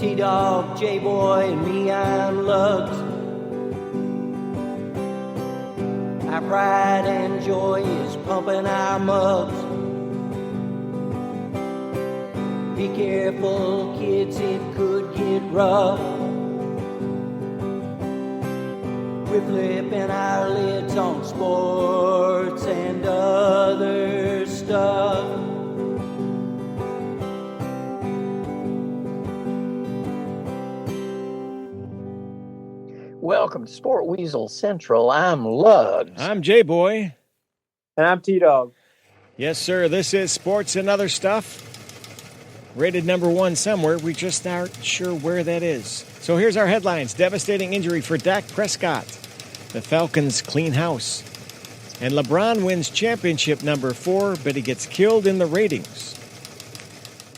T-Dog, J-Boy, and me, I'm Lugs. Our pride and joy is pumping our mugs. Be careful, kids, it could get rough. We're flipping our lids on sports and other stuff. Welcome to Sport Weasel Central. I'm Lugs. I'm J-Boy. And I'm T-Dog. Yes, sir. This is Sports and Other Stuff. Rated number 1 somewhere. We just aren't sure where that is. So here's our headlines. Devastating injury for Dak Prescott. The Falcons clean house. And LeBron wins championship number 4, but he gets killed in the ratings.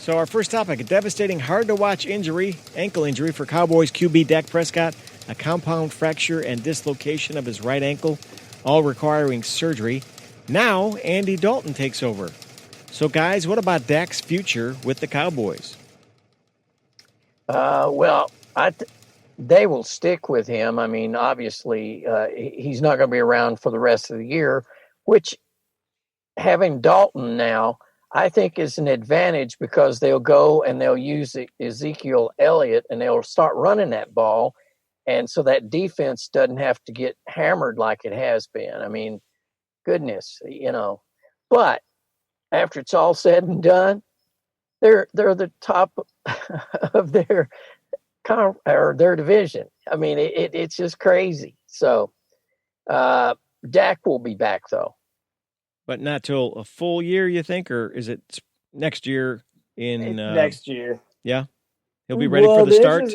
So our first topic, a devastating, hard-to-watch injury, ankle injury for Cowboys QB Dak Prescott. A compound fracture and dislocation of his right ankle, all requiring surgery. Now, Andy Dalton takes over. So, guys, what about Dak's future with the Cowboys? They will stick with him. I mean, obviously, he's not going to be around for the rest of the year, which, having Dalton now, I think is an advantage because they'll go and they'll use Ezekiel Elliott and they'll start running that ball. And so that defense doesn't have to get hammered like it has been. I mean, goodness, But after it's all said and done, they're the top of their division. I mean, it's just crazy. So Dak will be back though, but not till a full year, you think, or is it next year? Next year, yeah, he'll be ready for the start.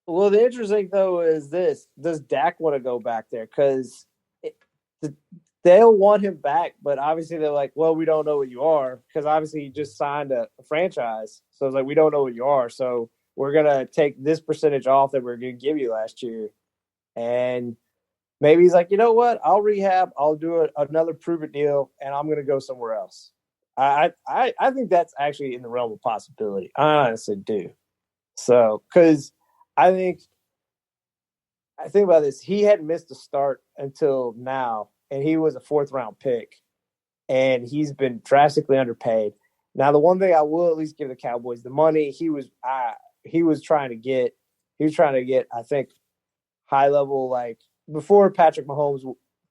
Well, the interesting, though, is this. Does Dak want to go back there? Because they'll want him back, but obviously they're like, well, we don't know what you are because obviously he just signed a franchise. So it's like, we don't know what you are. So we're going to take this percentage off that we're going to give you last year. And maybe he's like, you know what? I'll rehab. I'll do another prove-it deal, and I'm going to go somewhere else. I think that's actually in the realm of possibility. I honestly do. So because – I think about this. He hadn't missed a start until now, and he was a 4th-round pick, and he's been drastically underpaid. Now, the one thing I will at least give the Cowboys, the money he was trying to get, I think, high level, like before Patrick Mahomes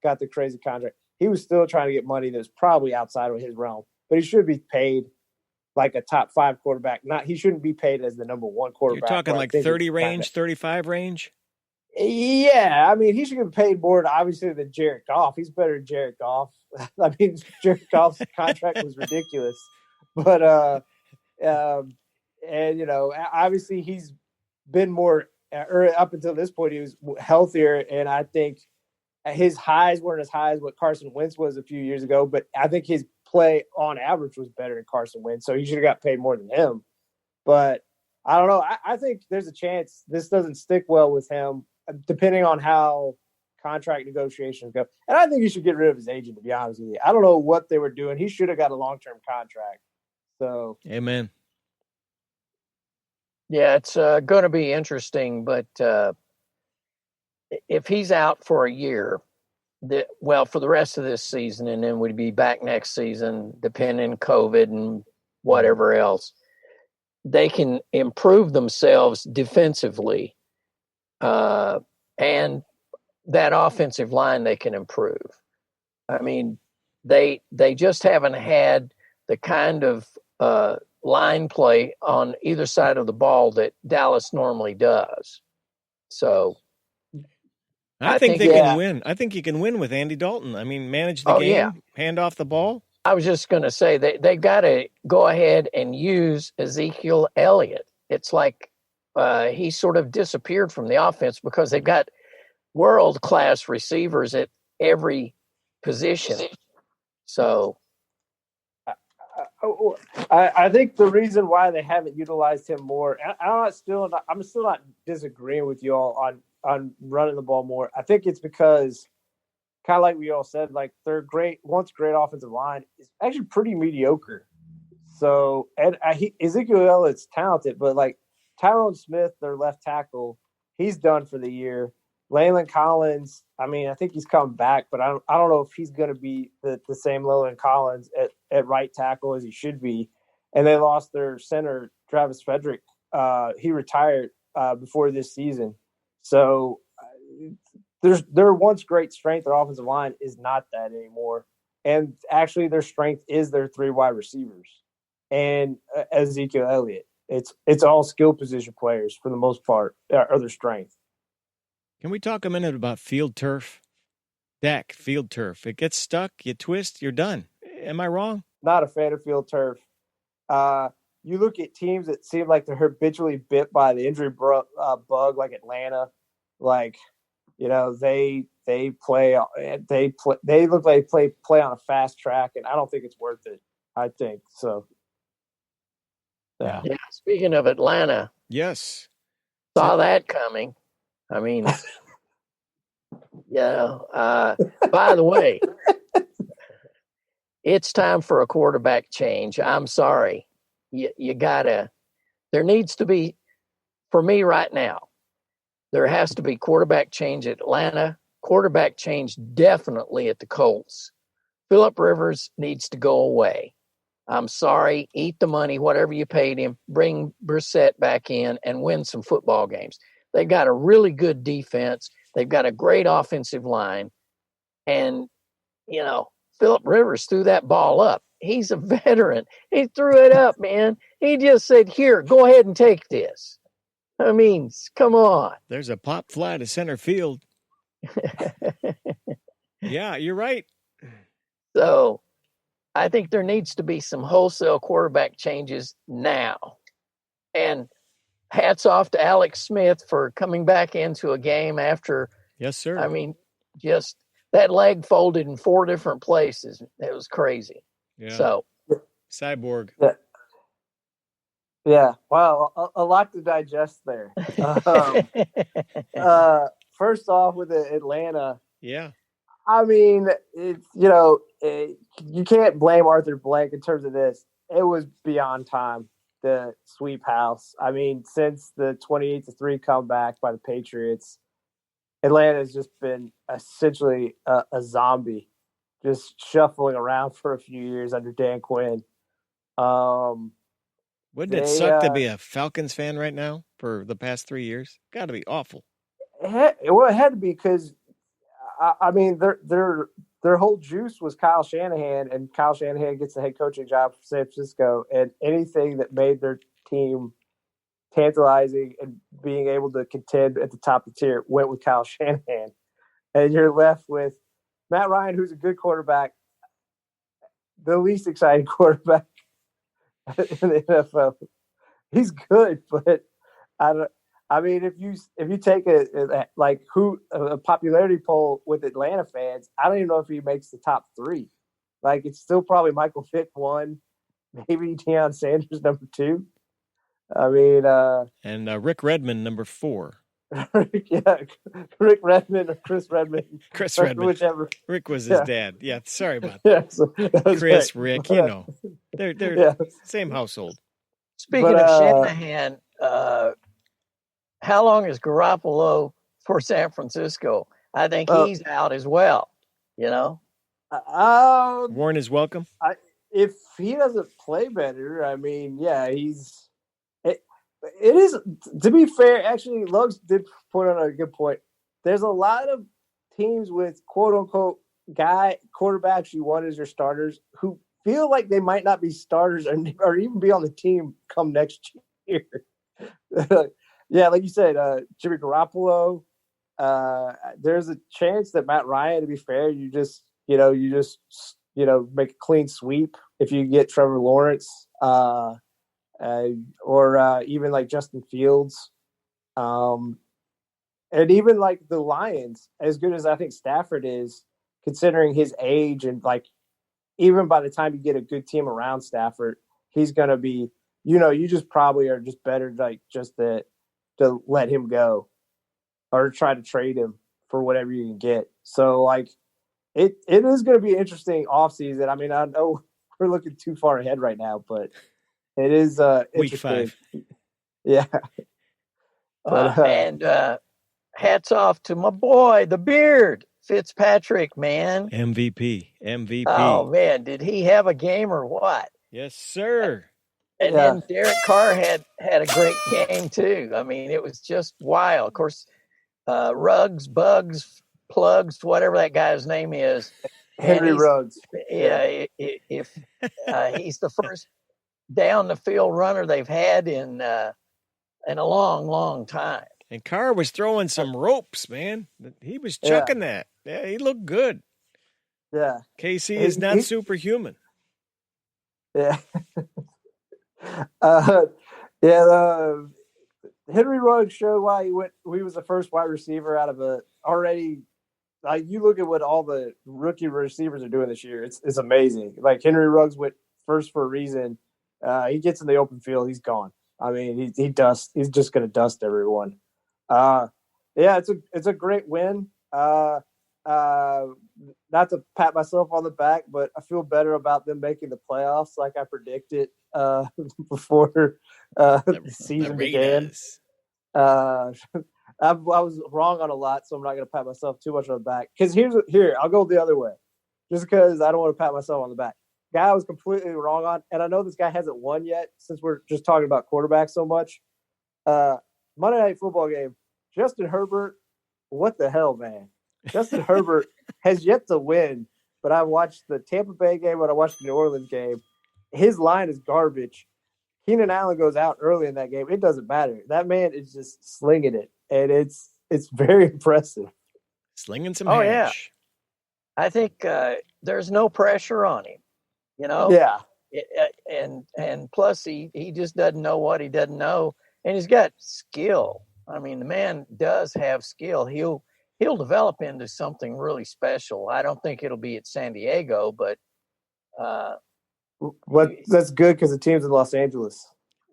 got the crazy contract, he was still trying to get money that was probably outside of his realm, but he should be paid like a top 5 quarterback. He shouldn't be paid as the number 1 quarterback. You're talking like 30 range, 35 range? Yeah. I mean, he should get paid more obviously than Jared Goff. He's better than Jared Goff. I mean, Jared Goff's contract was ridiculous. But, obviously he's been more, up until this point, he was healthier. And I think his highs weren't as high as what Carson Wentz was a few years ago. But I think his play on average was better than Carson Wentz, so he should have got paid more than him. But I don't know. I think there's a chance this doesn't stick well with him, depending on how contract negotiations go. And I think he should get rid of his agent, to be honest with you. I don't know what they were doing. He should have got a long-term contract. So, amen. Yeah, it's going to be interesting, but if he's out for a year, for the rest of this season, and then we'd be back next season, depending COVID and whatever else, they can improve themselves defensively, and that offensive line they can improve. I mean, they just haven't had the kind of line play on either side of the ball that Dallas normally does. So I think they can win. I think you can win with Andy Dalton. I mean, manage the game, hand off the ball. I was just going to say they got to go ahead and use Ezekiel Elliott. It's like he sort of disappeared from the offense because they've got world-class receivers at every position. So I think the reason why they haven't utilized him more, I'm still not disagreeing with you all on running the ball more. I think it's because, kind of like we all said, like their once great offensive line is actually pretty mediocre. So, and Ezekiel Elliott's talented, but like Tyrone Smith, their left tackle, he's done for the year. Leyland Collins, I mean, I think he's coming back, but I don't know if he's going to be the same Leyland Collins at right tackle as he should be. And they lost their center, Travis Frederick. He retired before this season. So their once great strength, their offensive line is not that anymore. And actually, their strength is their 3 wide receivers and Ezekiel Elliott. It's all skill position players for the most part, are their strength. Can we talk a minute about field turf? Dak, field turf. It gets stuck, you twist, you're done. Am I wrong? Not a fan of field turf. You look at teams that seem like they're habitually bit by the injury bug, like Atlanta. Like, you know, they look like they play on a fast track, and I don't think it's worth it. I think so. Yeah. Speaking of Atlanta, yes, saw that coming. I mean, by the way, it's time for a quarterback change. I'm sorry. You gotta, there needs to be, for me right now, there has to be quarterback change at Atlanta, quarterback change definitely at the Colts. Phillip Rivers needs to go away. I'm sorry, eat the money, whatever you paid him, bring Brissett back in and win some football games. They've got a really good defense. They've got a great offensive line. And, you know, Phillip Rivers threw that ball up. He's a veteran. He threw it up, man. He just said, here, go ahead and take this. I mean, come on. There's a pop fly to center field. Yeah, you're right. So I think there needs to be some wholesale quarterback changes now. And hats off to Alex Smith for coming back into a game after. Yes, sir. I mean, just that leg folded in 4 different places. It was crazy. Yeah. So, cyborg. Yeah. Wow. A lot to digest there. First off, with Atlanta. Yeah. I mean, you can't blame Arthur Blank in terms of this. It was beyond time, the sweep house. I mean, since the 28-3 comeback by the Patriots, Atlanta has just been essentially a zombie, just shuffling around for a few years under Dan Quinn. Wouldn't it suck to be a Falcons fan right now for the past 3 years? Got to be awful. It had to be because, I mean, their whole juice was Kyle Shanahan, and Kyle Shanahan gets the head coaching job for San Francisco, and anything that made their team tantalizing and being able to contend at the top of the tier went with Kyle Shanahan. And you're left with Matt Ryan, who's a good quarterback, the least exciting quarterback in the NFL. He's good, but I mean, if you take a popularity poll with Atlanta fans, I don't even know if he makes the top 3. Like, it's still probably Michael Vick 1, maybe Deion Sanders number 2. I mean, and Rick Redmond number 4. Yeah, Rick Redmond or Chris Redmond. Chris Redmond, whichever. Rick was his dad. Yeah, sorry about that. Yeah, so that Chris, right. Rick, you know, they're same household. Speaking of Shanahan, how long is Garoppolo for San Francisco? I think he's out as well. You know, Warren is welcome. If he doesn't play better, I mean, yeah, it is, to be fair, actually, Lugs did put on a good point. There's a lot of teams with quote-unquote quarterbacks you want as your starters who feel like they might not be starters or even be on the team come next year. Yeah, like you said, Jimmy Garoppolo. There's a chance that Matt Ryan, to be fair, you just make a clean sweep if you get Trevor Lawrence. Or even like Justin Fields. And even like the Lions, as good as I think Stafford is, considering his age, and like even by the time you get a good team around Stafford, he's going to be, you just probably are just better like just to let him go or try to trade him for whatever you can get. So like it is going to be an interesting offseason. I mean, I know we're looking too far ahead right now, but it is Week 5. Yeah. But And hats off to my boy, the Beard, Fitzpatrick, man. MVP. Oh, man, did he have a game or what? Yes, sir. And Yeah. then Derek Carr had a great game, too. I mean, it was just wild. Of course, Ruggs, Bugs, Plugs, whatever that guy's name is. Henry Ruggs. Yeah, if he's the first down the field runner they've had in a long, long time. And Carr was throwing some ropes, man. He was chucking that. Yeah, he looked good. Yeah. KC is not superhuman. Yeah. Henry Ruggs showed why he was the first wide receiver out of a already. You look at what all the rookie receivers are doing this year. It's amazing. Like Henry Ruggs went first for a reason. He gets in the open field, he's gone. I mean, he dusts. He's just going to dust everyone. It's a great win. Not to pat myself on the back, but I feel better about them making the playoffs, like I predicted before the season began. I was wrong on a lot, so I'm not going to pat myself too much on the back. Because I'll go the other way, just because I don't want to pat myself on the back. Guy I was completely wrong on, and I know this guy hasn't won yet since we're just talking about quarterbacks so much. Monday Night Football game, Justin Herbert, what the hell, man? Justin Herbert has yet to win, but I watched the Tampa Bay game and I watched the New Orleans game. His line is garbage. Keenan Allen goes out early in that game. It doesn't matter. That man is just slinging it, and it's very impressive. Slinging some hash. Yeah. I think there's no pressure on him, you know? Yeah. And plus, he just doesn't know what he doesn't know, and he's got skill. I mean, the man does have skill. He'll develop into something really special. I don't think it'll be at San Diego, but that's good because the team's in Los Angeles.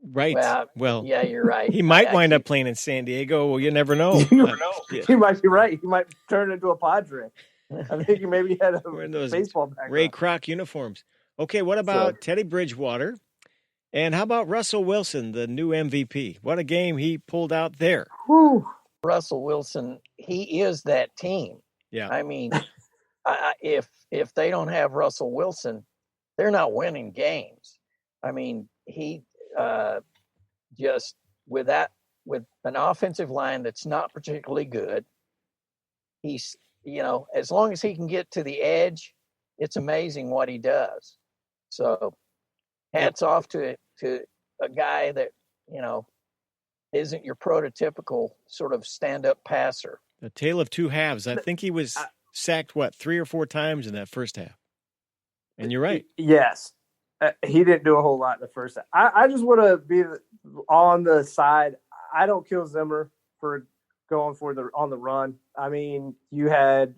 Right. Well, yeah, you're right. He might wind up playing in San Diego. Well, you never know. You might be right. He might turn into a Padre. I think he maybe had a baseball background. Ray Kroc uniforms. Okay, what about Teddy Bridgewater? And how about Russell Wilson, the new MVP? What a game he pulled out there. Whew. Russell Wilson, he is that team. Yeah. I mean, if they don't have Russell Wilson, they're not winning games. I mean, he just with an offensive line that's not particularly good, he's, as long as he can get to the edge, it's amazing what he does. So hats off to a guy that, isn't your prototypical sort of stand-up passer. A tale of two halves. I think he was sacked, 3 or 4 times in that first half. And you're right. Yes. He didn't do a whole lot in the first half. I just want to be on the side. I don't kill Zimmer for going on the run. I mean, you had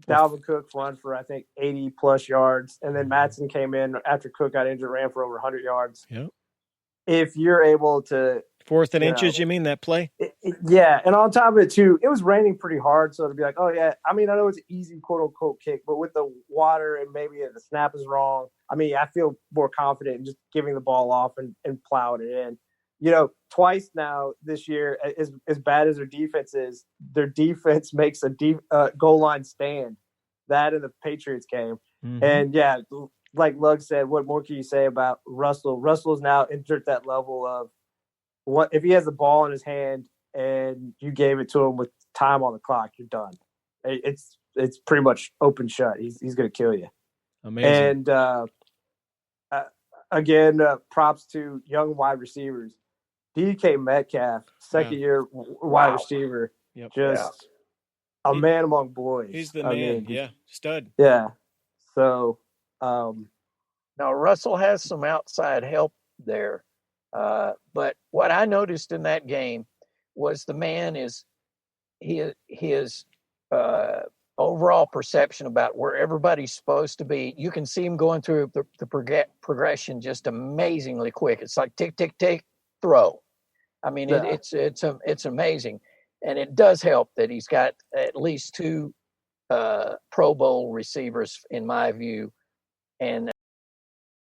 Dalvin Cook run for, I think, 80-plus yards, and then Mattson came in after Cook got injured, ran for over 100 yards. Yep. If you're able to – 4th and inches, you mean, that play? Yeah, and on top of it, too, it was raining pretty hard, so to be like, oh, yeah. I mean, I know it's an easy, quote-unquote, kick, but with the water and maybe the snap is wrong, I mean, I feel more confident in just giving the ball off and plowing it in. Twice now this year, as bad as their defense makes a goal line stand. That in the Patriots game. Mm-hmm. And, yeah, like Lug said, what more can you say about Russell? Russell's now entered that level of what if he has the ball in his hand and you gave it to him with time on the clock, you're done. It's pretty much open shut. He's going to kill you. Amazing. And, again, props to young wide receivers. DK Metcalf, second-year wide receiver, just a man among boys. He's the man, stud. Yeah. So, now Russell has some outside help there, but what I noticed in that game was the man is his overall perception about where everybody's supposed to be. You can see him going through the progression just amazingly quick. It's like tick, tick, tick, throw. I mean, it's amazing, and it does help that he's got at least 2 Pro Bowl receivers, in my view, and